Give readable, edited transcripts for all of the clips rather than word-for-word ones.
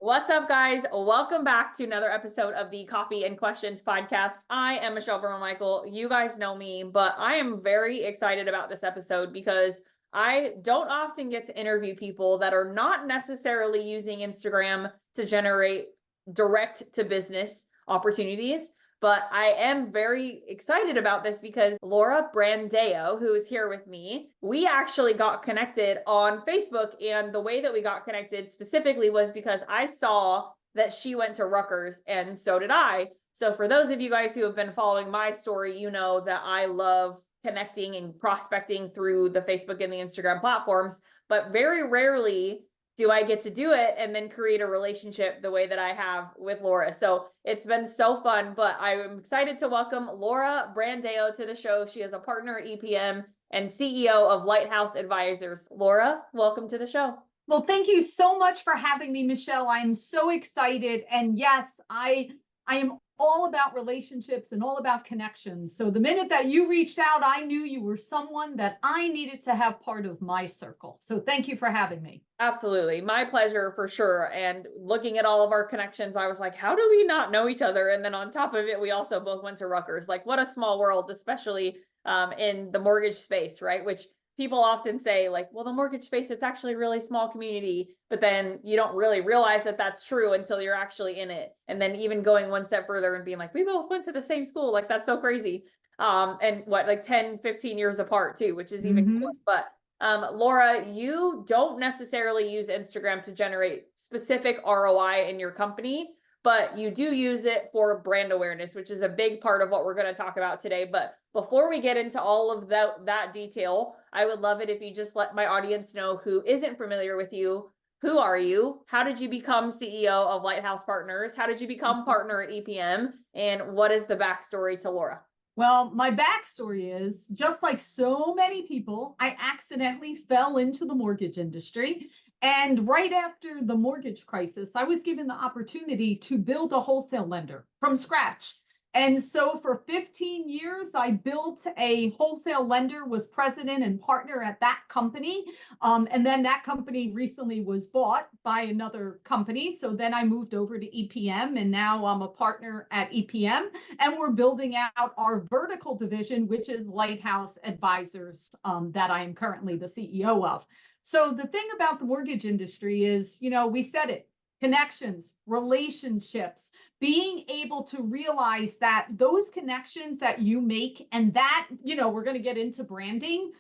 What's up, guys? Welcome back to another episode of the Coffee and Questions podcast. I am Michelle Michael. You guys know me, but I am very excited about this episode because I don't often get to interview people that are not necessarily using Instagram to generate direct to business opportunities. But I am very excited about this because Laura Brandao, who is here with me, we actually got connected on Facebook. And the way that we got connected specifically was because I saw that she went to Rutgers and so did I. So for those of you guys who have been following my story, you know that I love connecting and prospecting through the Facebook and the Instagram platforms, but very rarely do I get to do it and then create a relationship the way that I have with Laura. So it's been so fun, but I'm excited to welcome Laura Brandao to the show. She is a partner at EPM and CEO of Lighthouse Advisors. Laura, welcome to the show. Well, thank you so much for having me, Michelle. I'm so excited. And yes, I am all about relationships and all about connections. So the minute that you reached out, I knew you were someone that I needed to have part of my circle. So thank you for having me. Absolutely. My pleasure for sure. And looking at all of our connections, I was like, how do we not know each other? And then on top of it, we also both went to Rutgers. Like, what a small world, especially in the mortgage space, right? Which people often say, like, well, the mortgage space, it's actually a really small community, but then you don't really realize that that's true until you're actually in it. And then even going one step further and being like, we both went to the same school. Like, that's so crazy. And what, like 10, 15 years apart too, which is even cooler. But Laura, you don't necessarily use Instagram to generate specific ROI in your company, but you do use it for brand awareness, which is a big part of what we're going to talk about today. But before we get into all of that detail, I would love it if you just let my audience know who isn't familiar with you. Who are you? How did you become CEO of Lighthouse Partners? How did you become partner at EPM? And what is the backstory to Laura? Well, my backstory is just like so many people, I accidentally fell into the mortgage industry. And right after the mortgage crisis, I was given the opportunity to build a wholesale lender from scratch. And so for 15 years, I built a wholesale lender, was president and partner at that company. And then that company recently was bought by another company. So then I moved over to EPM, and now I'm a partner at EPM. And we're building out our vertical division, which is Lighthouse Advisors, that I am currently the CEO of. So the thing about the mortgage industry is, we said it, connections, relationships, being able to realize that those connections that you make and that, we're going to get into branding,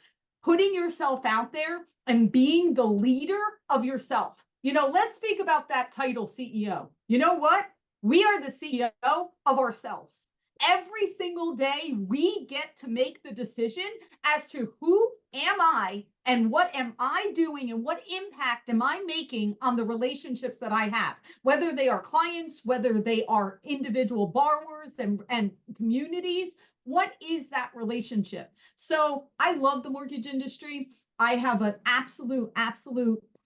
putting yourself out there and being the leader of yourself. Let's speak about that title, CEO. You know what? We are the CEO of ourselves. Every single day, we get to make the decision as to who am I and what am I doing and what impact am I making on the relationships that I have, whether they are clients, whether they are individual borrowers and communities. What is that relationship? So I love the mortgage industry. I have an absolute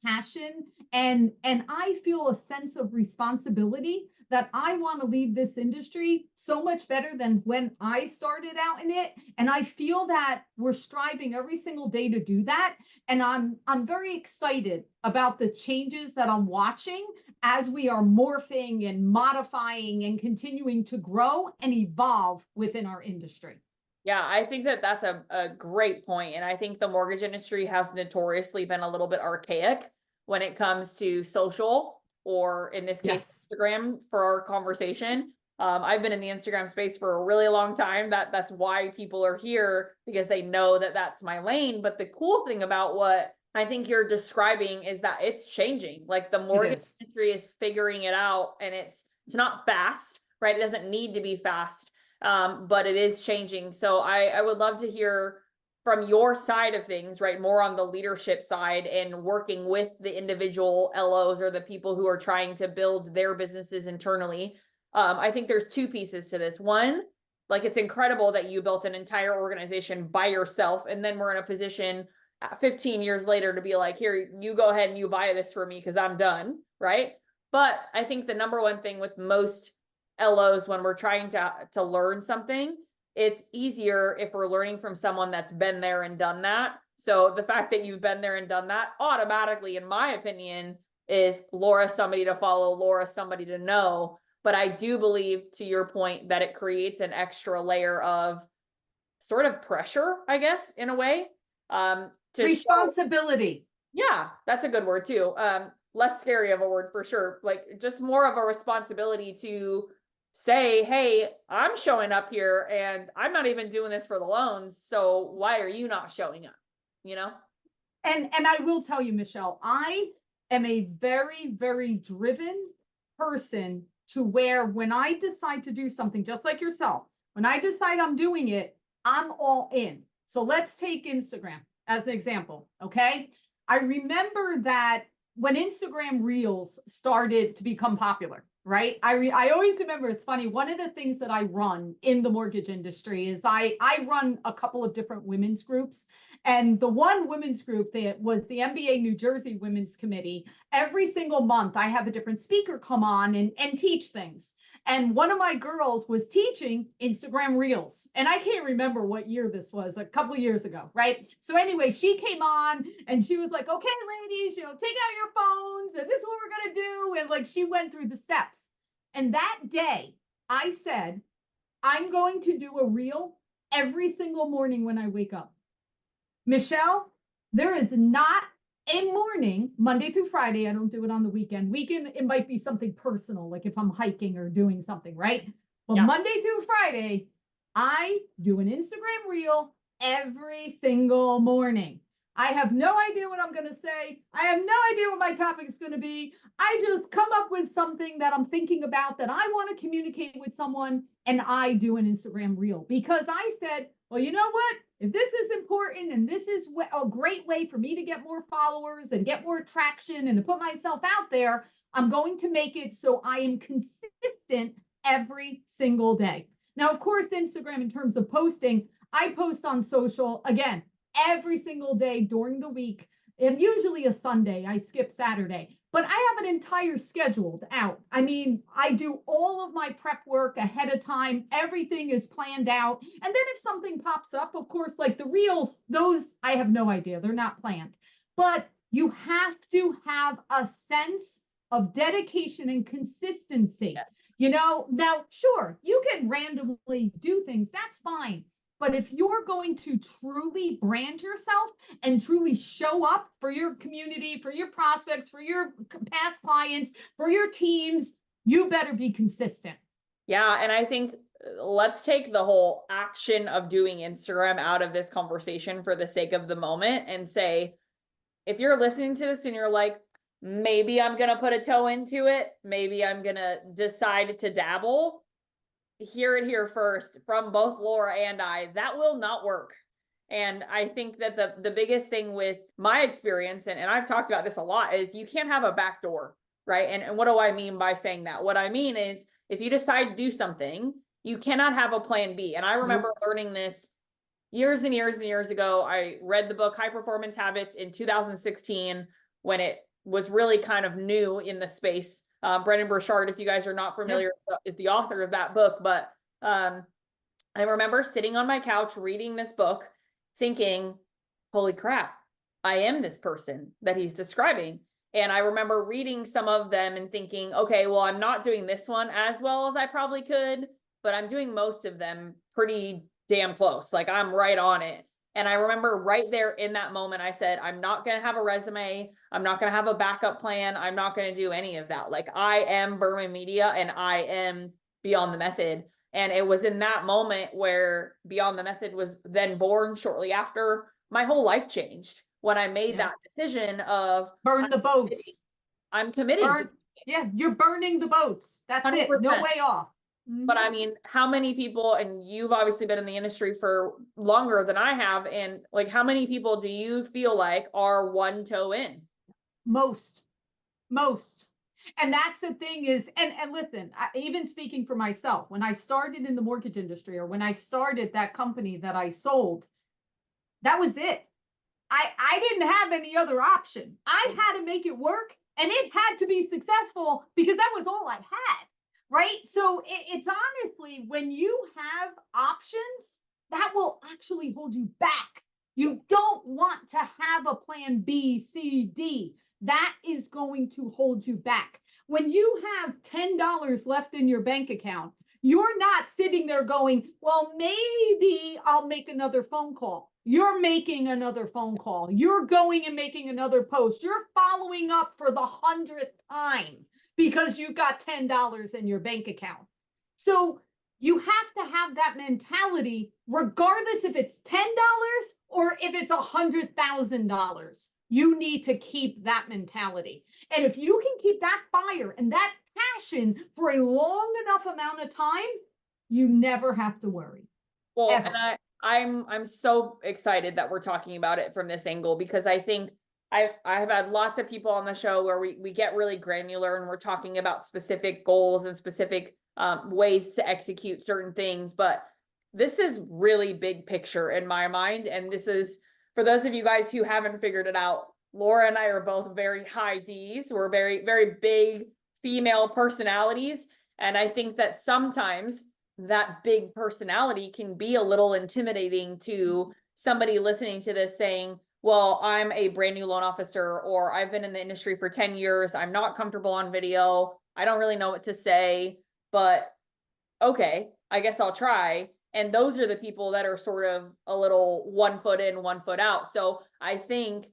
passion and I feel a sense of responsibility that I want to leave this industry so much better than when I started out in it. And I feel that we're striving every single day to do that. And I'm very excited about the changes that I'm watching as we are morphing and modifying and continuing to grow and evolve within our industry. Yeah, I think that that's a great point. And I think the mortgage industry has notoriously been a little bit archaic when it comes to social, or in this case, Yes. Instagram for our conversation. I've been in the Instagram space for a really long time. That's why people are here, because they know that that's my lane. But the cool thing about what I think you're describing is that it's changing. Like the mortgage industry is figuring it out, and it's not fast, right? It doesn't need to be fast, but it is changing. So I would love to hear from your side of things, right? More on the leadership side and working with the individual LOs or the people who are trying to build their businesses internally. I think there's two pieces to this. One, like, it's incredible that you built an entire organization by yourself, and then we're in a position 15 years later to be like, here, you go ahead and you buy this for me because I'm done, right? But I think the number one thing with most LOs when we're trying to learn something, it's easier if we're learning from someone that's been there and done that. So the fact that you've been there and done that automatically, in my opinion, is Laura somebody to follow, Laura somebody to know. But I do believe, to your point, that it creates an extra layer of sort of pressure, I guess, in a way, to responsibility. Yeah, that's a good word too. Less scary of a word for sure. Like just more of a responsibility to say, hey, I'm showing up here and I'm not even doing this for the loans. So why are you not showing up? You know? And I will tell you, Michelle, I am a very, very driven person to where when I decide to do something, just like yourself, when I decide I'm doing it, I'm all in. So let's take Instagram as an example. Okay. I remember that when Instagram Reels started to become popular, right? I always remember, it's funny, one of the things that I run in the mortgage industry is I run a couple of different women's groups. And the one women's group that was the MBA New Jersey Women's Committee, every single month I have a different speaker come on and teach things. And one of my girls was teaching Instagram Reels. And I can't remember what year this was, a couple of years ago, right? So anyway, she came on and she was like, okay, ladies, take out your phones and this is what we're going to do. And like she went through the steps. And that day I said, I'm going to do a reel every single morning when I wake up. Michelle, there is not a morning, Monday through Friday. I don't do it on the weekend. Weekend, it might be something personal, like if I'm hiking or doing something, right? But yeah. Monday through Friday, I do an Instagram reel every single morning. I have no idea what I'm going to say. I have no idea what my topic is going to be. I just come up with something that I'm thinking about that I want to communicate with someone, and I do an Instagram reel because I said, well, you know what? If this is important and this is a great way for me to get more followers and get more traction and to put myself out there, I'm going to make it so I am consistent every single day. Now, of course, Instagram, in terms of posting, I post on social, again, every single day during the week. And usually a Sunday, I skip Saturday, but I have an entire scheduled out. I mean, I do all of my prep work ahead of time. Everything is planned out. And then if something pops up, of course, like the reels, those I have no idea. They're not planned. But you have to have a sense of dedication and consistency. Yes. Now, sure, you can randomly do things. That's fine. But if you're going to truly brand yourself and truly show up for your community, for your prospects, for your past clients, for your teams, you better be consistent. Yeah. And I think let's take the whole action of doing Instagram out of this conversation for the sake of the moment and say, if you're listening to this and you're like, maybe I'm going to put a toe into it, maybe I'm going to decide to dabble, hear it here first from both Laura and I, that will not work. And I think that the biggest thing with my experience, and I've talked about this a lot, is you can't have a back door, right? And what do I mean by saying that? What I mean is if you decide to do something, you cannot have a plan B. And I remember learning this years and years and years ago. I read the book High Performance Habits in 2016 when it was really kind of new in the space. Brendon Burchard, if you guys are not familiar, is the author of that book. But I remember sitting on my couch reading this book thinking, holy crap, I am this person that he's describing. And I remember reading some of them and thinking, okay, well, I'm not doing this one as well as I probably could, but I'm doing most of them pretty damn close. Like I'm right on it. And I remember right there in that moment, I said, I'm not going to have a resume. I'm not going to have a backup plan. I'm not going to do any of that. Like I am Berman Media and I am Beyond the Method. And it was in that moment where Beyond the Method was then born shortly after. My whole life changed when I made that decision of burn the boats. I'm committed. You're burning the boats. That's 100%. It. No way off. But I mean, how many people, and you've obviously been in the industry for longer than I have, and like how many people do you feel like are one toe in? Most. And that's the thing is, and listen, even speaking for myself, when I started in the mortgage industry or when I started that company that I sold, that was it. I didn't have any other option. I had to make it work and it had to be successful because that was all I had. Right. So it's honestly, when you have options, that will actually hold you back. You don't want to have a plan B, C, D. that is going to hold you back. When you have $10 left in your bank account, you're not sitting there going, well, maybe I'll make another phone call. You're making another phone call. You're going and making another post. You're following up for the 100th time because you've got $10 in your bank account. So you have to have that mentality, regardless if it's $10 or if it's $100,000. You need to keep that mentality. And if you can keep that fire and that passion for a long enough amount of time, you never have to worry. Well, Ever. and I'm so excited that we're talking about it from this angle, because I think I've had lots of people on the show where we get really granular and we're talking about specific goals and specific ways to execute certain things, but this is really big picture in my mind. And this is, for those of you guys who haven't figured it out, Laura and I are both very high D's. We're very, very big female personalities. And I think that sometimes that big personality can be a little intimidating to somebody listening to this saying, well, I'm a brand new loan officer, or I've been in the industry for 10 years. I'm not comfortable on video. I don't really know what to say, but okay, I guess I'll try. And those are the people that are sort of a little 1 foot in, 1 foot out. So I think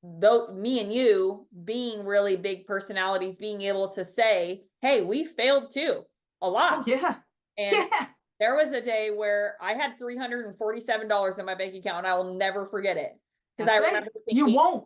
though me and you being really big personalities, being able to say, hey, we failed too, a lot. Oh, yeah. And yeah. there was a day where I had $347 in my bank account, and I will never forget it. Because I remember thinking, you won't.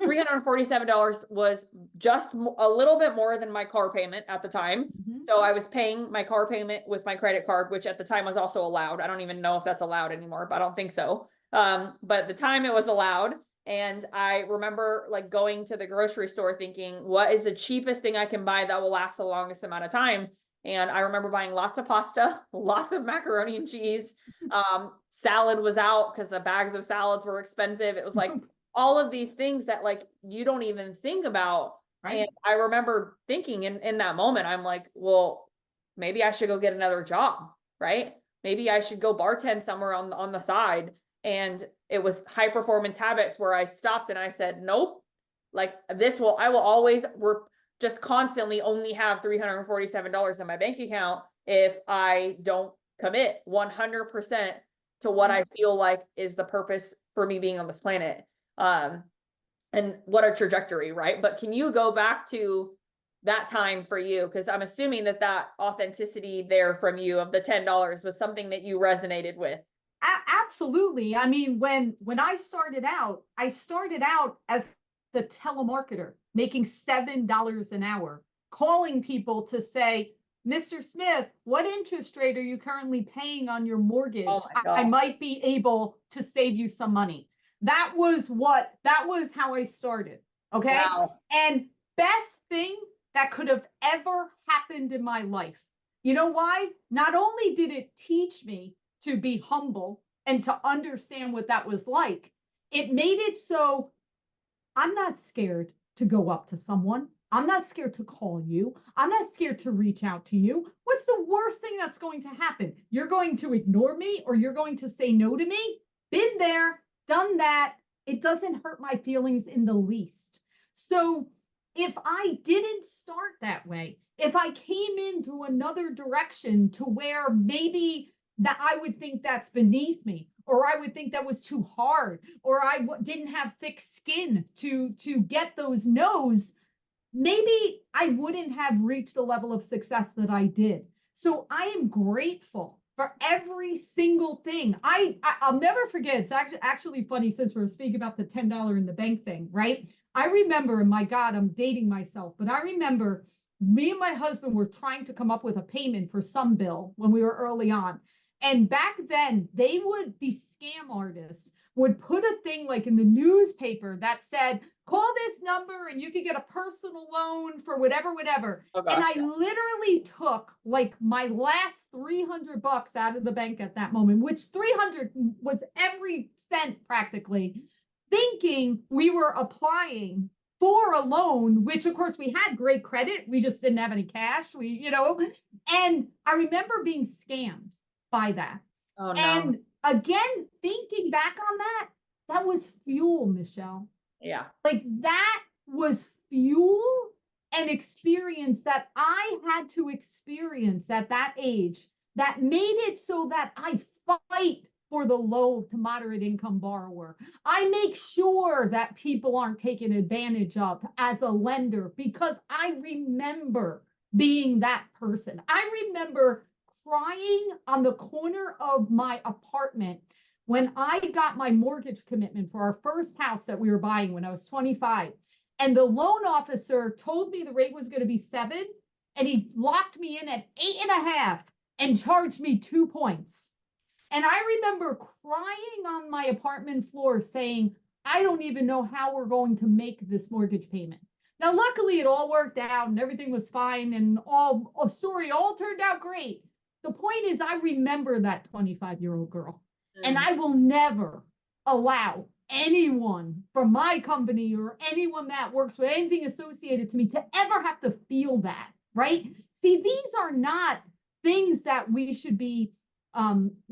$347 was just a little bit more than my car payment at the time. Mm-hmm. So I was paying my car payment with my credit card, which at the time was also allowed. I don't even know if that's allowed anymore, but I don't think so. But at the time it was allowed. And I remember like going to the grocery store thinking, what is the cheapest thing I can buy that will last the longest amount of time? And I remember buying lots of pasta, lots of macaroni and cheese. Salad was out because the bags of salads were expensive. It was like all of these things that like you don't even think about. Right. And I remember thinking in that moment, I'm like, well, maybe I should go get another job, right? Maybe I should go bartend somewhere on the side. And it was High Performance Habits where I stopped and I said, nope, like I will always just constantly only have $347 in my bank account if I don't commit 100% to what I feel like is the purpose for me being on this planet. And what a trajectory, right? But can you go back to that time for you? Because I'm assuming that authenticity there from you of the $10 was something that you resonated with. Absolutely. I mean, when I started out as the telemarketer, making $7 an hour, calling people to say, Mr. Smith, what interest rate are you currently paying on your mortgage? Oh I might be able to save you some money. That was how I started. Okay. Wow. And best thing that could have ever happened in my life. You know why? Not only did it teach me to be humble and to understand what that was like, it made it so I'm not scared to go up to someone. I'm not scared to call you. I'm not scared to reach out to you. What's the worst thing that's going to happen? You're going to ignore me or you're going to say no to me? Been there, done that. It doesn't hurt my feelings in the least. So if I didn't start that way, if I came in through another direction to where maybe that I would think that's beneath me, or I would think that was too hard, or I didn't have thick skin to get those no's, maybe I wouldn't have reached the level of success that I did. So I am grateful for every single thing. I'll never forget. It's actually funny since we're speaking about the $10 in the bank thing, right? I remember, and my God, I'm dating myself, but I remember me and my husband were trying to come up with a payment for some bill when we were early on. And back then, these scam artists would put a thing like in the newspaper that said, call this number and you could get a personal loan for whatever. Oh, gosh, and I literally took like my last $300 out of the bank at that moment, which 300 was every cent practically, thinking we were applying for a loan, which of course we had great credit. We just didn't have any cash. And I remember being scammed by that. Oh, no. And again, thinking back on that was fuel, Michelle. Yeah. Like that was fuel and experience that I had to experience at that age that made it so that I fight for the low to moderate income borrower. I make sure that people aren't taken advantage of as a lender because I remember being that person. I remember crying on the corner of my apartment when I got my mortgage commitment for our first house that we were buying when I was 25. And the loan officer told me the rate was going to be 7, and he locked me in at 8.5 and charged me 2 points. And I remember crying on my apartment floor saying, I don't even know how we're going to make this mortgage payment. Now, luckily, it all worked out and everything was fine and all turned out great. The point is, I remember that 25-year-old girl, and I will never allow anyone from my company or anyone that works with anything associated to me to ever have to feel that, right? See, these are not things that we should be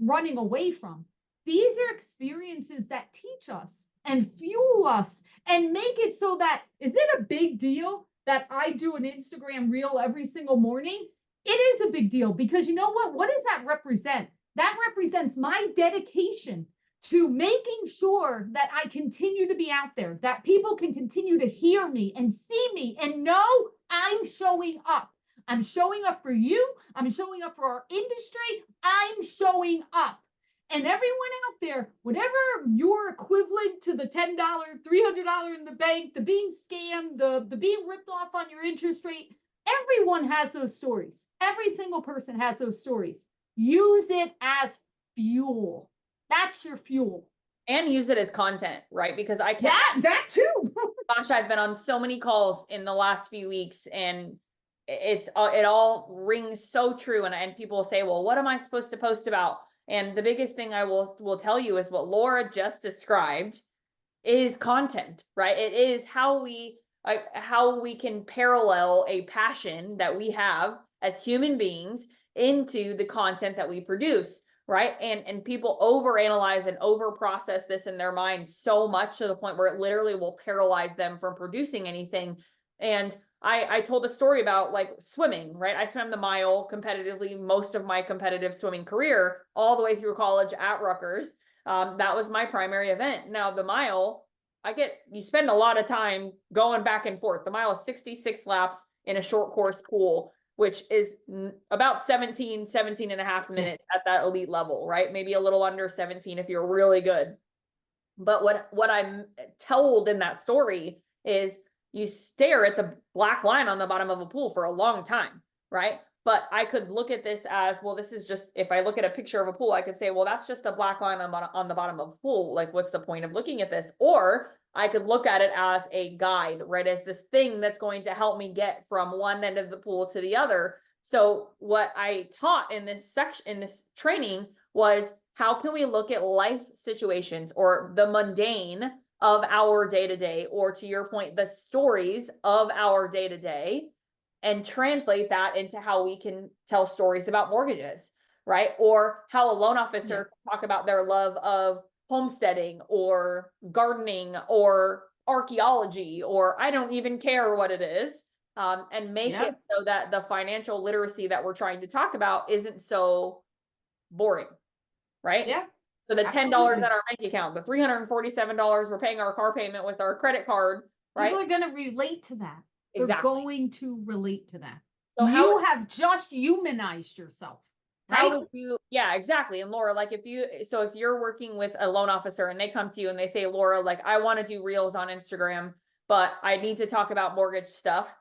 running away from. These are experiences that teach us and fuel us and make it so that, is it a big deal that I do an Instagram reel every single morning? It is a big deal because you know what? What does that represent? That represents my dedication to making sure that I continue to be out there, that people can continue to hear me and see me and know I'm showing up. I'm showing up for you. I'm showing up for our industry. I'm showing up. And everyone out there, whatever your equivalent to the $10, $300 in the bank, the being scammed, the being ripped off on your interest rate, everyone has those stories. Every single person has those stories. Use it as fuel. That's your fuel. And use it as content, right? Because I can't. That too. Gosh, I've been on so many calls in the last few weeks, and it all rings so true. And people say, well, what am I supposed to post about? And the biggest thing I will tell you is what Laura just described is content, right? It is how we can parallel a passion that we have as human beings into the content that we produce, right? And people overanalyze and overprocess this in their minds so much to the point where it literally will paralyze them from producing anything. And I told a story about like swimming, right? I swam the mile competitively most of my competitive swimming career, all the way through college at Rutgers. That was my primary event. Now the mile, you spend a lot of time going back and forth. The mile is 66 laps in a short course pool, which is about 17 and a half minutes at that elite level, right? Maybe a little under 17 if you're really good. But what I'm told in that story is you stare at the black line on the bottom of a pool for a long time, right? But I could look at this as, well, this is just, if I look at a picture of a pool, I could say, well, that's just a black line on the bottom of the pool. Like, what's the point of looking at this? Or I could look at it as a guide, right? As this thing that's going to help me get from one end of the pool to the other. So what I taught in this training was, how can we look at life situations or the mundane of our day-to-day, or to your point, the stories of our day-to-day, and translate that into how we can tell stories about mortgages, right? Or how a loan officer can talk about their love of homesteading or gardening or archaeology, or I don't even care what it is, and make it so that the financial literacy that we're trying to talk about isn't so boring, right? Yeah. So the $10 in our bank account, the $347 we're paying our car payment with our credit card, right? People are going to relate to that. Exactly. They're going to relate to that. So you have just humanized yourself. Right? How would you, yeah, exactly. And Laura, like if you're working with a loan officer and they come to you and they say, Laura, like I want to do reels on Instagram, but I need to talk about mortgage stuff,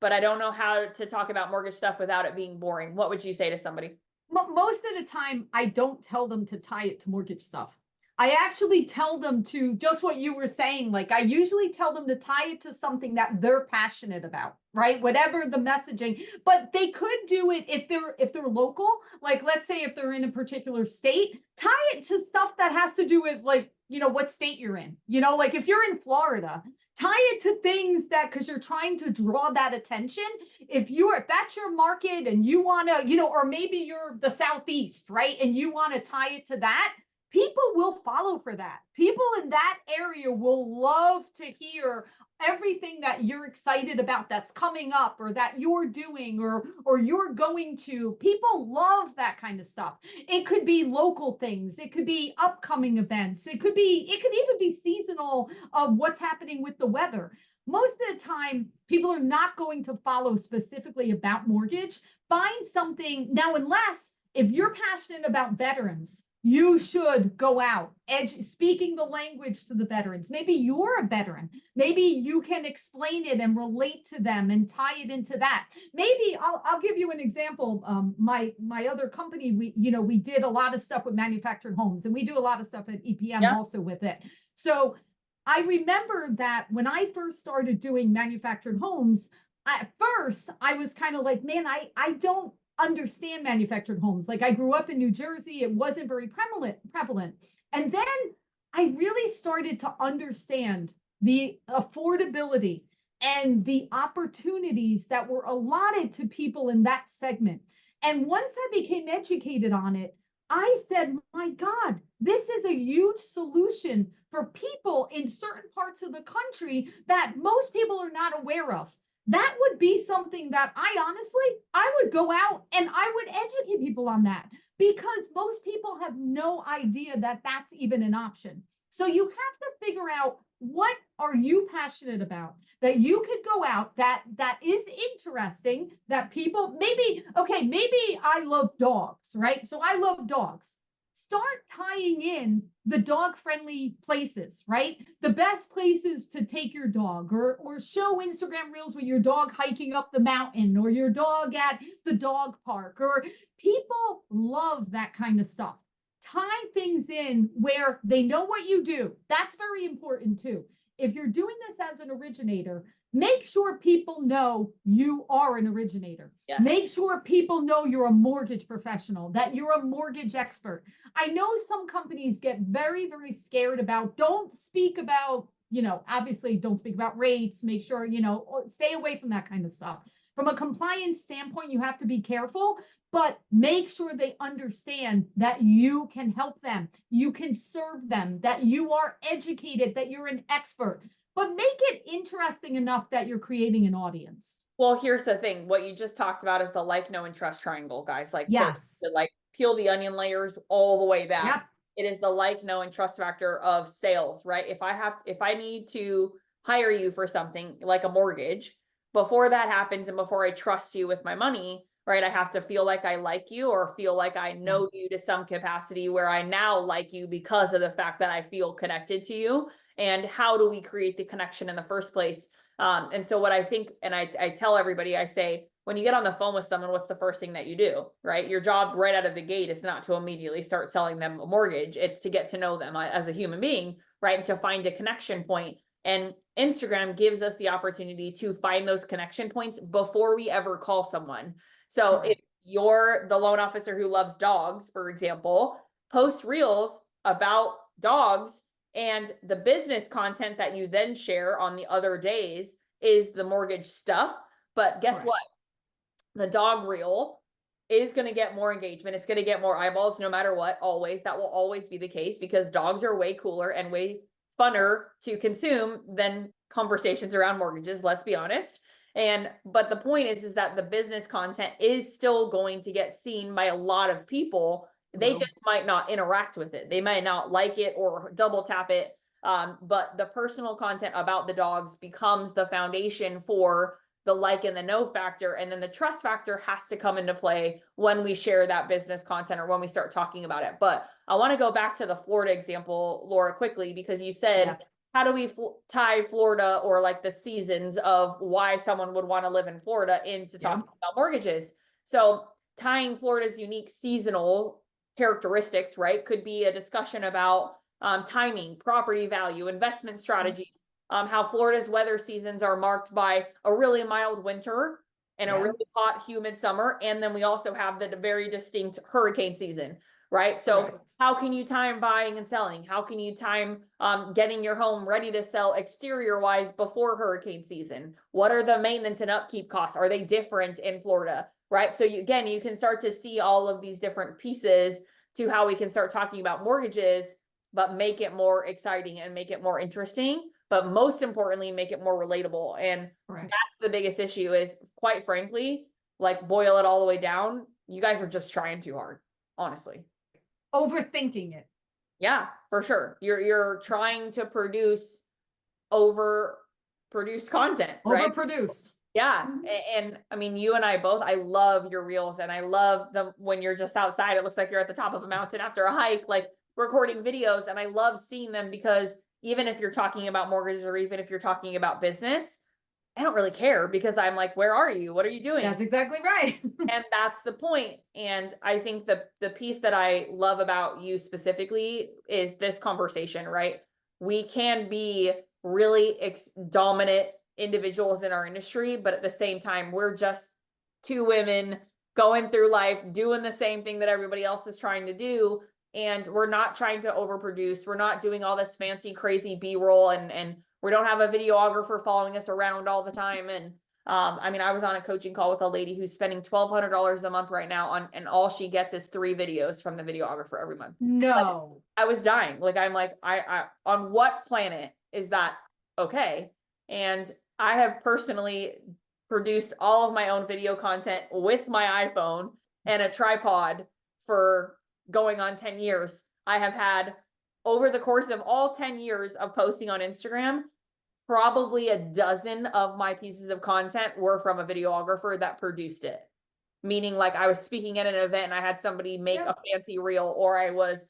but I don't know how to talk about mortgage stuff without it being boring. What would you say to somebody? Most of the time, I don't tell them to tie it to mortgage stuff. I actually tell them to just what you were saying. Like I usually tell them to tie it to something that they're passionate about, right? Whatever the messaging, but they could do it if they're local. Like let's say if they're in a particular state, tie it to stuff that has to do with like, what state you're in. Like if you're in Florida, tie it to things that, because you're trying to draw that attention. If that's your market and you want to, or maybe you're the Southeast, right? And you want to tie it to that, people will follow for that. People in that area will love to hear everything that you're excited about that's coming up or that you're doing or you're going to. People love that kind of stuff. It could be local things, it could be upcoming events, it could even be seasonal of what's happening with the weather. Most of the time, people are not going to follow specifically about mortgage. Find something now, unless if you're passionate about veterans, you should go out speaking the language to the veterans. Maybe you're a veteran. Maybe you can explain it and relate to them and tie it into that. Maybe I'll give you an example. My other company, we did a lot of stuff with manufactured homes, and we do a lot of stuff at EPM also with it. So I remember that when I first started doing manufactured homes, at first I was kind of like, man, I don't understand manufactured homes. Like, I grew up in New Jersey, it wasn't very prevalent. And then I really started to understand the affordability and the opportunities that were allotted to people in that segment. And once I became educated on it, I said, my God, this is a huge solution for people in certain parts of the country that most people are not aware of. That would be something that I would go out and I would educate people on that, because most people have no idea that that's even an option. So you have to figure out, what are you passionate about that you could go out that is interesting, that people maybe I love dogs, right? So I love dogs. Start tying in the dog friendly places, right? The best places to take your dog, or show Instagram reels with your dog hiking up the mountain, or your dog at the dog park, or people love that kind of stuff. Tie things in where they know what you do. That's very important too. If you're doing this as an originator, make sure people know you are an originator. Yes. Make sure people know you're a mortgage professional, that you're a mortgage expert. I know some companies get very, very scared about, don't speak about, obviously don't speak about rates, make sure, stay away from that kind of stuff. From a compliance standpoint, you have to be careful, but make sure they understand that you can help them, you can serve them, that you are educated, that you're an expert, but make it interesting enough that you're creating an audience. Well, here's the thing. What you just talked about is the like, know, and trust triangle, guys. Like, yes, to like peel the onion layers all the way back. Yep. It is the like, know, and trust factor of sales, right? If I need to hire you for something like a mortgage, before that happens and before I trust you with my money, right, I have to feel like I like you, or feel like I know you to some capacity where I now like you because of the fact that I feel connected to you. And how do we create the connection in the first place? And so what I think, and I tell everybody, I say, when you get on the phone with someone, what's the first thing that you do, right? Your job right out of the gate is not to immediately start selling them a mortgage. It's to get to know them as a human being, right? And to find a connection point. And Instagram gives us the opportunity to find those connection points before we ever call someone. So if you're the loan officer who loves dogs, for example, post reels about dogs, and the business content that you then share on the other days is the mortgage stuff. But guess what? The dog reel is going to get more engagement. It's going to get more eyeballs no matter what. Always. That will always be the case, because dogs are way cooler and way funner to consume than conversations around mortgages. Let's be honest. But the point is that the business content is still going to get seen by a lot of people. They just might not interact with it. They might not like it or double tap it. But the personal content about the dogs becomes the foundation for the like and the know factor. And then the trust factor has to come into play when we share that business content or when we start talking about it. But I want to go back to the Florida example, Laura, quickly, because you said, how do we tie Florida, or like the seasons of why someone would want to live in Florida, into talking about mortgages? So tying Florida's unique seasonal characteristics, right, could be a discussion about timing, property value, investment strategies, how Florida's weather seasons are marked by a really mild winter and a really hot, humid summer. And then we also have the very distinct hurricane season, right? So how can you time buying and selling? How can you time getting your home ready to sell exterior wise before hurricane season? What are the maintenance and upkeep costs? Are they different in Florida, right? So you can start to see all of these different pieces to how we can start talking about mortgages, but make it more exciting and make it more interesting but most importantly, make it more relatable. And Correct. that's the biggest issue is, quite frankly, like, boil it all the way down, you guys are just trying too hard, honestly. Overthinking it. Yeah, for sure. You're trying to over produce content, right? Overproduced. Yeah. Mhm. And I mean, you and I both, I love your reels, and I love them when you're just outside. It looks like you're at the top of a mountain after a hike, like recording videos. And I love seeing them because even if you're talking about mortgages or even if you're talking about business, I don't really care because I'm like, where are you? What are you doing? That's exactly right. And that's the point. And I think the piece that I love about you specifically is this conversation, right? We can be really dominant individuals in our industry, but at the same time, we're just two women going through life doing the same thing that everybody else is trying to do. And we're not trying to overproduce. We're not doing all this fancy, crazy B-roll, and we don't have a videographer following us around all the time. And I mean, I was on a coaching call with a lady who's spending $1,200 a month right now on, and all she gets is 3 videos from the videographer every month. Like, No. I was dying. Like, I'm like, I on what planet is that okay? And I have personally produced all of my own video content with my iPhone and a tripod for going on 10 years. I have had, over the course of all 10 years of posting on Instagram, probably a dozen of my pieces of content were from a videographer that produced it. Meaning, like, I was speaking at an event and I had somebody make a fancy reel, or I was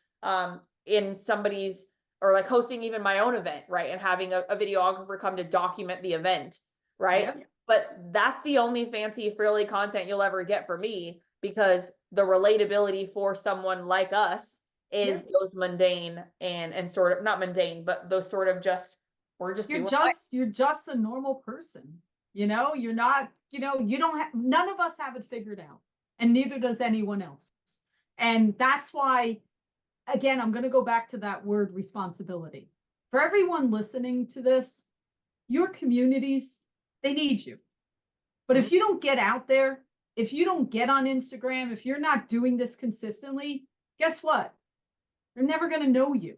in somebody's, or like hosting even my own event, right? And having a videographer come to document the event, right? Yep. But that's the only fancy frilly content you'll ever get from me, because the relatability for someone like us is those mundane and sort of, not mundane, but those sort of just, we're just doing You're just a normal person. You're not, you don't have, none of us have it figured out, and neither does anyone else. And that's why, again, I'm going to go back to that word responsibility. For everyone listening to this, your communities, they need you. But if you don't get out there, if you don't get on Instagram, if you're not doing this consistently, guess what? They're never going to know you.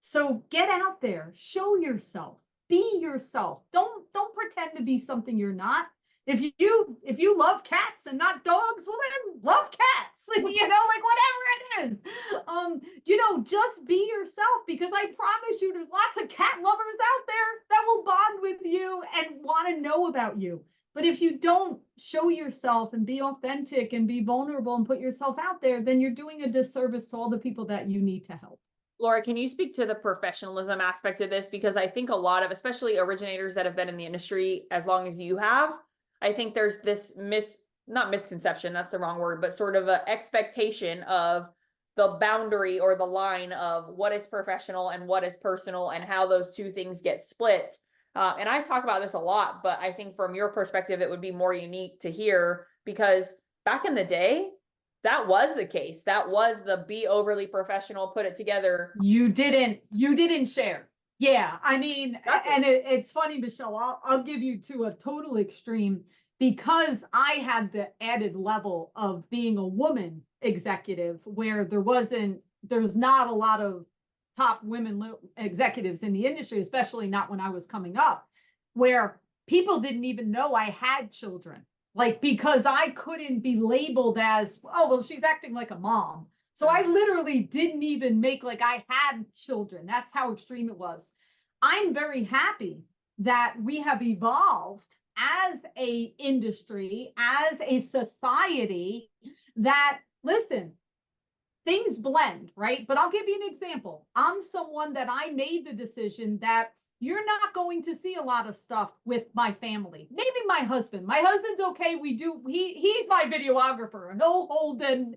So get out there, show yourself, be yourself. Don't pretend to be something you're not. If you love cats and not dogs, well then love cats. Like whatever it is. Just be yourself, because I promise you there's lots of cat lovers out there that will bond with you and want to know about you. But if you don't show yourself and be authentic and be vulnerable and put yourself out there, then you're doing a disservice to all the people that you need to help. Laura, can you speak to the professionalism aspect of this? Because I think a lot of, especially originators that have been in the industry as long as you have, I think there's this not misconception, that's the wrong word, but sort of an expectation of the boundary or the line of what is professional and what is personal and how those two things get split. And I talk about this a lot, but I think from your perspective, it would be more unique to hear, because back in the day, that was the case. That was the be overly professional, put it together. You didn't share. Yeah, I mean, exactly. And it's funny, Michelle, I'll give you to a total extreme, because I had the added level of being a woman executive where there's not a lot of top women executives in the industry, especially not when I was coming up, where people didn't even know I had children. Like, because I couldn't be labeled as, oh, well, she's acting like a mom. So I literally didn't even make like I had children. That's how extreme it was. I'm very happy that we have evolved as a industry, as a society, that, listen, things blend, right? But I'll give you an example. I'm someone that I made the decision that you're not going to see a lot of stuff with my family. Maybe my husband. My husband's okay. He's my videographer. He'll hold and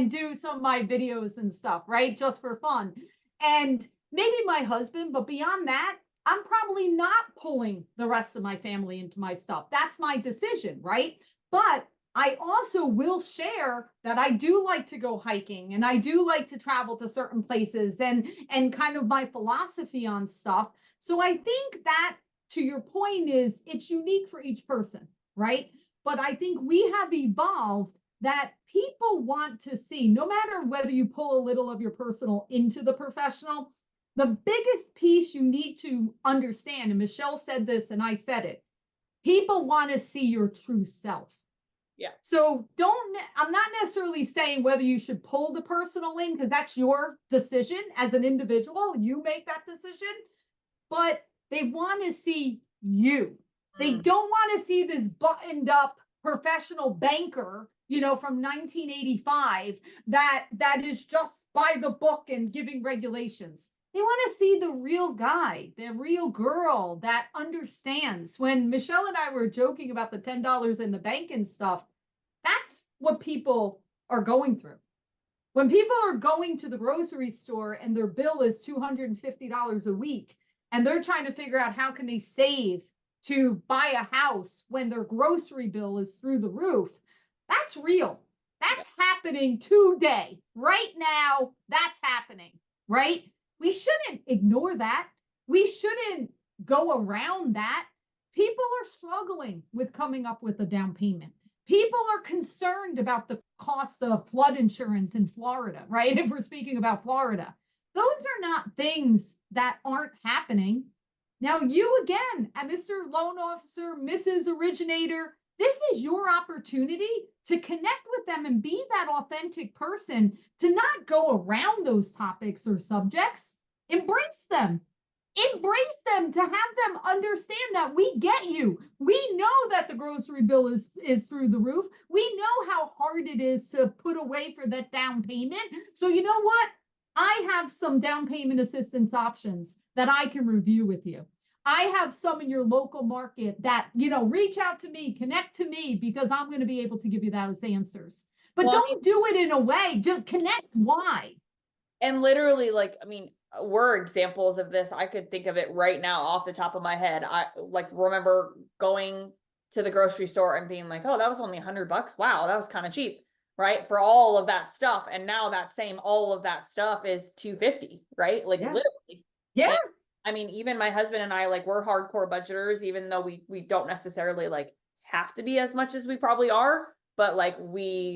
do some of my videos and stuff, right? Just for fun. And maybe my husband, but beyond that, I'm probably not pulling the rest of my family into my stuff. That's my decision, right? But I also will share that I do like to go hiking and I do like to travel to certain places and kind of my philosophy on stuff. So I think that, to your point, is it's unique for each person, right? But I think we have evolved that people want to see, no matter whether you pull a little of your personal into the professional, The biggest piece you need to understand, and Michelle said this and I said it, people want to see your true self. Yeah. So I'm not necessarily saying whether you should pull the personal link, because that's your decision as an individual. You make that decision, but they want to see you. They don't want to see this buttoned up professional banker, from 1985 that is just by the book and giving regulations. They want to see the real guy, the real girl that understands. When Michelle and I were joking about the $10 in the bank and stuff, that's what people are going through. When people are going to the grocery store and their bill is $250 a week, and they're trying to figure out how can they save to buy a house when their grocery bill is through the roof, that's real. That's happening today, right now. That's happening, right? We shouldn't ignore that. We shouldn't go around that. People are struggling with coming up with a down payment. People are concerned about the cost of flood insurance in Florida, right? If we're speaking about Florida, those are not things that aren't happening. Now, you again, Mr. Loan Officer, Mrs. Originator, this is your opportunity to connect with them and be that authentic person, to not go around those topics or subjects. Embrace them. Embrace them, to have them understand that we get you. We know that the grocery bill is through the roof. We know how hard it is to put away for that down payment. So you know what? I have some down payment assistance options that I can review with you. I have some in your local market that, reach out to me, connect to me, because I'm going to be able to give you those answers. But Well, don't do it in a way, just connect. Why? and literally, we're examples of this. I could think of it right now off the top of my head. I remember going to the grocery store and being like, oh, that was only $100. Wow, that was kind of cheap, right? For all of that stuff. And now all of that stuff is $250, right? Yeah. Literally. Yeah. And, I mean, even my husband and I, we're hardcore budgeters, even though we don't necessarily have to be as much as we probably are. But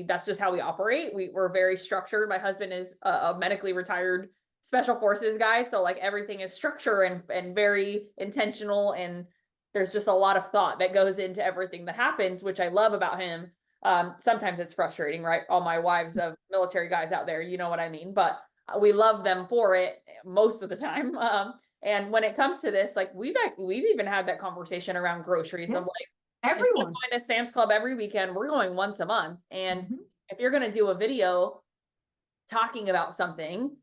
that's just how we operate. We're very structured. My husband is a medically retired special forces guy. So everything is structure and very intentional. And there's just a lot of thought that goes into everything that happens, which I love about him. Sometimes it's frustrating, right? All my wives of military guys out there, you know what I mean? But we love them for it most of the time. And when it comes to this, we've even had that conversation around groceries of everyone going to Sam's Club every weekend. We're going once a month. And if you're going to do a video talking about something,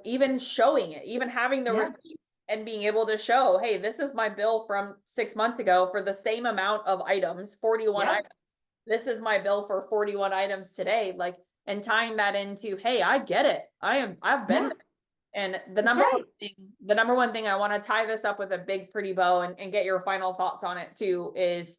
even showing it, even having the receipts and being able to show, hey, this is my bill from 6 months ago for the same amount of items, 41 items. This is my bill for 41 items today. And tying that into, hey, I get it. I've been there. And the number one thing I want to tie this up with a big pretty bow and get your final thoughts on it too is,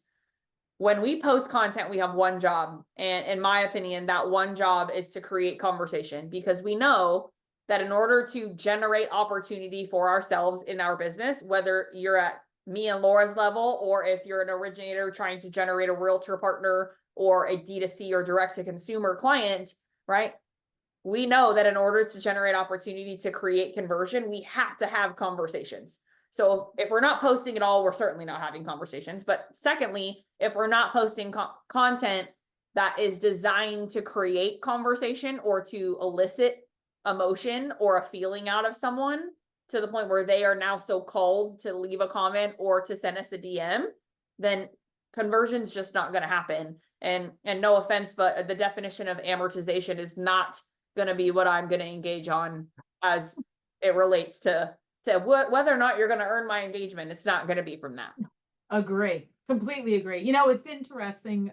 when we post content, we have one job. And in my opinion, that one job is to create conversation, because we know that in order to generate opportunity for ourselves in our business, whether you're at me and Laura's level, or if you're an originator trying to generate a realtor partner or a D2C or direct to consumer client, right? We know that in order to generate opportunity to create conversion, we have to have conversations. So if we're not posting at all, we're certainly not having conversations. But secondly, if we're not posting content that is designed to create conversation or to elicit emotion or a feeling out of someone to the point where they are now so called to leave a comment or to send us a DM, then conversion's just not going to happen. And no offense, but the definition of amortization is not going to be what I'm going to engage on as it relates to whether or not you're going to earn my engagement. It's not going to be from that. Agree. Completely agree. It's interesting.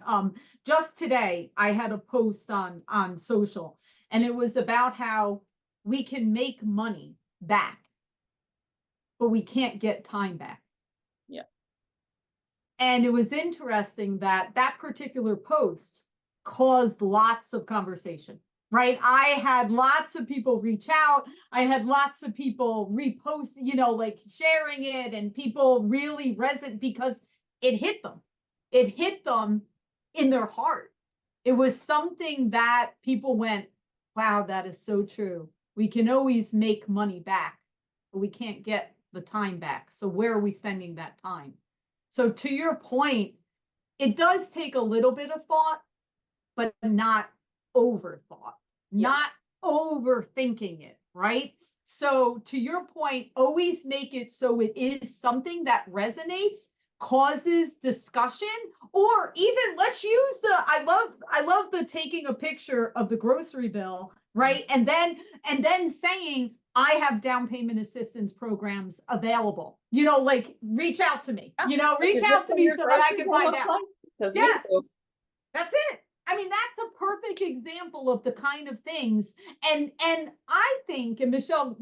Just today I had a post on social, and it was about how we can make money back, but we can't get time back. Yeah. And it was interesting that particular post caused lots of conversation. Right. I had lots of people reach out. I had lots of people repost, sharing it, and people really resonate because it hit them. It hit them in their heart. It was something that people went, wow, that is so true. We can always make money back, but we can't get the time back. So where are we spending that time? So to your point, it does take a little bit of thought, but not overthought, not overthinking it, right? So to your point, always make it so it is something that resonates, causes discussion, or even let's use I love the taking a picture of the grocery bill, right? And then saying, I have down payment assistance programs available. Like reach out to me. Like, Reach is this out to what me your so that I groceries can all find looks out. like? Because me Yeah, too. that's it. I mean, that's a perfect example of the kind of things. And I think, and Michelle,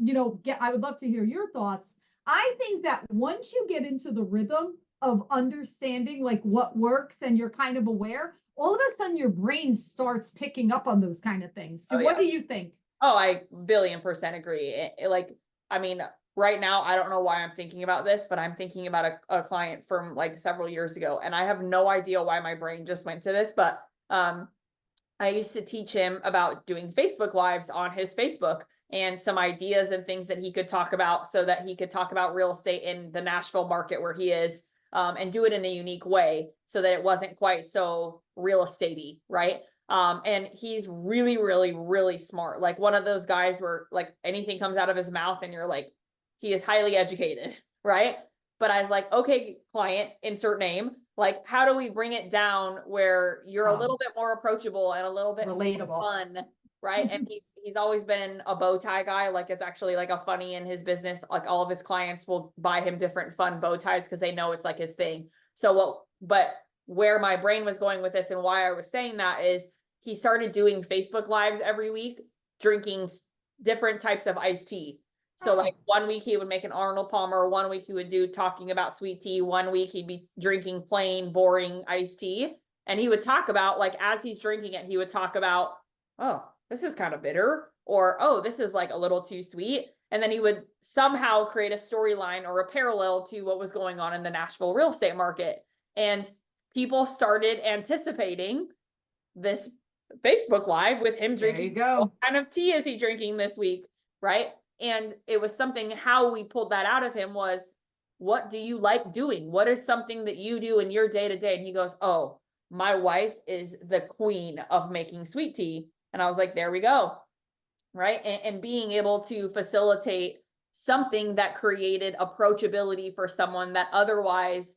I would love to hear your thoughts. I think that once you get into the rhythm of understanding like what works and you're kind of aware, all of a sudden your brain starts picking up on those kind of things. So Oh, what yeah. do you think? Oh, I billion% agree. Like, I mean, right now, I don't know why I'm thinking about this, but I'm thinking about a client from like several years ago, and I have no idea why my brain just went to this, but I used to teach him about doing Facebook Lives on his Facebook and some ideas and things that he could talk about so that he could talk about real estate in the Nashville market where he is, and do it in a unique way so that it wasn't quite so real estatey, right? And he's really, really, really smart. Like one of those guys where like anything comes out of his mouth and you're like, he is highly educated, right? But I was like, okay, client, insert name. Like, how do we bring it down where you're a little bit more approachable and a little bit Relatable. fun, right? And he's always been a bow tie guy. Like it's actually like a funny in his business. Like all of his clients will buy him different fun bow ties because they know it's like his thing. But where my brain was going with this and why I was saying that is he started doing Facebook Lives every week, drinking different types of iced tea. So like 1 week he would make an Arnold Palmer, 1 week he would do talking about sweet tea, 1 week he'd be drinking plain, boring iced tea. And he would talk about, like, as he's drinking it, he would talk about, oh, this is kind of bitter, or oh, this is like a little too sweet. And then he would somehow create a storyline or a parallel to what was going on in the Nashville real estate market. And people started anticipating this Facebook Live with him There drinking. you go. What kind of tea is he drinking this week? Right. And it was something, how we pulled that out of him was, what do you like doing? What is something that you do in your day to day? And he goes, oh, my wife is the queen of making sweet tea. And I was like, there we go. Right. And being able to facilitate something that created approachability for someone that otherwise,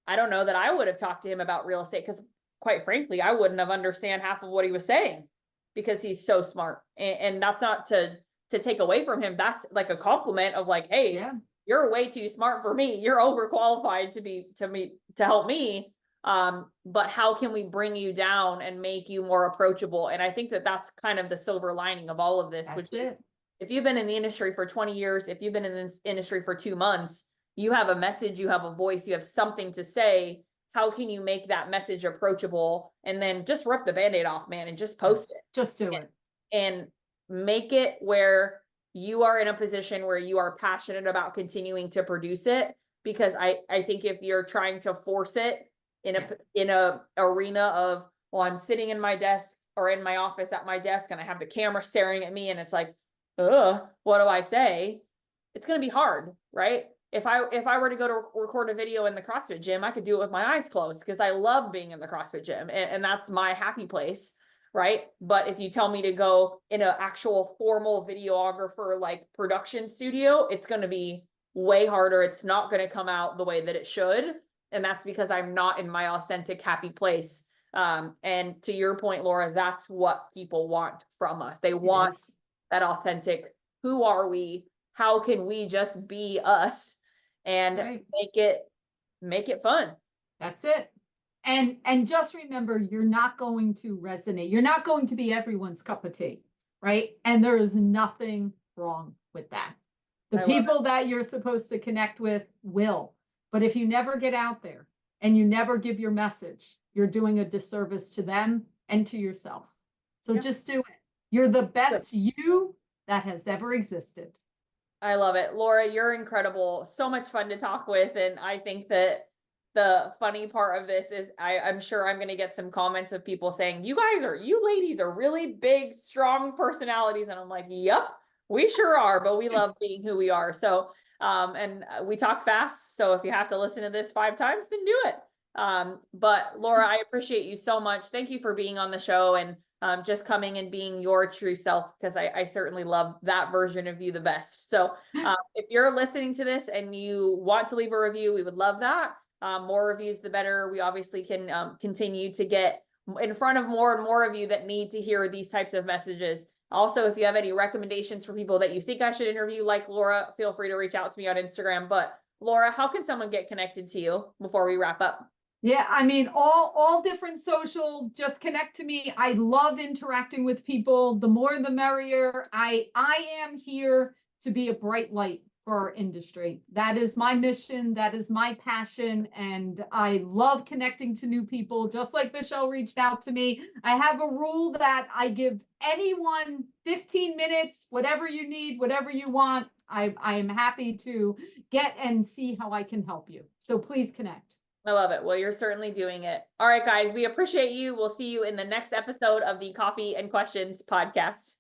I don't know that I would have talked to him about real estate because quite frankly, I wouldn't have understand half of what he was saying because he's so smart. And that's not to take away from him. That's like a compliment of like, hey, Yeah. you're way too smart for me. You're overqualified to help me. But how can we bring you down and make you more approachable? And I think that that's kind of the silver lining of all of this, That's which it. is if you've been in the industry for 20 years, if you've been in this industry for 2 months, you have a message, you have a voice, you have something to say. How can you make that message approachable? And then just rip the Band-Aid off, man, and just post it. Just do it. And make it where you are in a position where you are passionate about continuing to produce it. Because I think if you're trying to force it in a arena of, well, I'm sitting in my desk or in my office at my desk and I have the camera staring at me and it's like, what do I say? It's going to be hard, right? If I were to go to record a video in the CrossFit gym, I could do it with my eyes closed because I love being in the CrossFit gym and that's my happy place, right? But if you tell me to go in an actual formal videographer like production studio, it's going to be way harder. It's not going to come out the way that it should. And that's because I'm not in my authentic happy place. And to your point, Laura, that's what people want from us. They want that authentic, who are we? How can we just be us and make it fun? That's it. And just remember, you're not going to resonate. You're not going to be everyone's cup of tea, right? And there is nothing wrong with that. The people that you're supposed to connect with will. But if you never get out there and you never give your message, you're doing a disservice to them and to yourself. So just do it. You're the best you that has ever existed. I love it. Laura, you're incredible. So much fun to talk with. And I think that the funny part of this is I'm sure I'm going to get some comments of people saying, you ladies are really big, strong personalities. And I'm like, yep, We sure are, but we love being who we are. So, and we talk fast. So if you have to listen to this 5 times, then do it. But Laura, I appreciate you so much. Thank you for being on the show and just coming and being your true self, because I certainly love that version of you the best. So if you're listening to this and you want to leave a review, we would love that. More reviews, the better. We obviously can continue to get in front of more and more of you that need to hear these types of messages. Also, if you have any recommendations for people that you think I should interview, like Laura, feel free to reach out to me on Instagram. But Laura, how can someone get connected to you before we wrap up? Yeah, I mean, all different social, just connect to me. I love interacting with people. The more the merrier. I am here to be a bright light for our industry. That is my mission, that is my passion, and I love connecting to new people. Just like Michelle reached out to me, I have a rule that I give anyone 15 minutes, whatever you need, whatever you want. I am happy to get and see how I can help you. So please connect. I love it. Well, you're certainly doing it. All right, guys, we appreciate you. We'll see you in the next episode of the Coffee and Questions podcast.